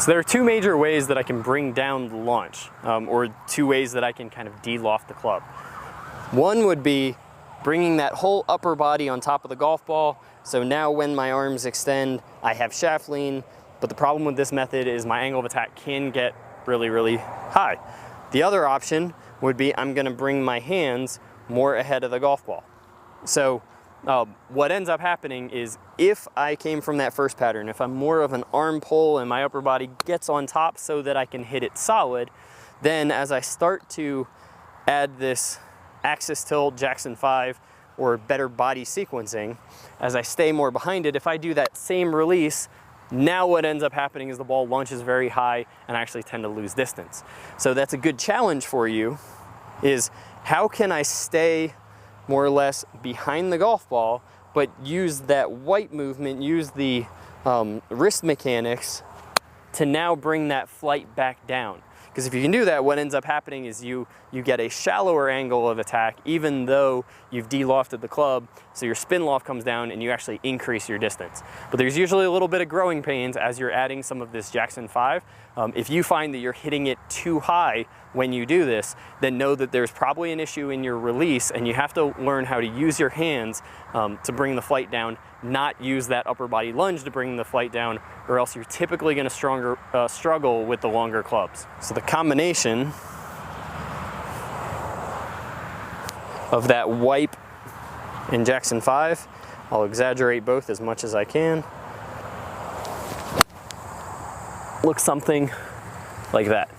So there are two major ways that I can bring down the launch, or two ways that I can kind of de-loft the club. One would be bringing that whole upper body on top of the golf ball. So now when my arms extend, I have shaft lean, but the problem with this method is my angle of attack can get really, really high. The other option would be I'm gonna bring my hands more ahead of the golf ball. So what ends up happening is if I came from that first pattern, if I'm more of an arm pull and my upper body gets on top so that I can hit it solid, then as I start to add this axis tilt, Jackson 5, or better body sequencing, as I stay more behind it, if I do that same release, now what ends up happening is the ball launches very high and I actually tend to lose distance. So that's a good challenge for you, is how can I stay more or less behind the golf ball, but use that white movement, use the wrist mechanics to now bring that flight back down. Because if you can do that, what ends up happening is you get a shallower angle of attack, even though you've de-lofted the club, so your spin loft comes down and you actually increase your distance. But there's usually a little bit of growing pains as you're adding some of this Jackson 5. If you find that you're hitting it too high when you do this, then know that there's probably an issue in your release and you have to learn how to use your hands to bring the flight down, not use that upper body lunge to bring the flight down, or else you're typically going to struggle with the longer clubs. So the combination of that wipe and Jackson 5, I'll exaggerate both as much as I can, looks something like that.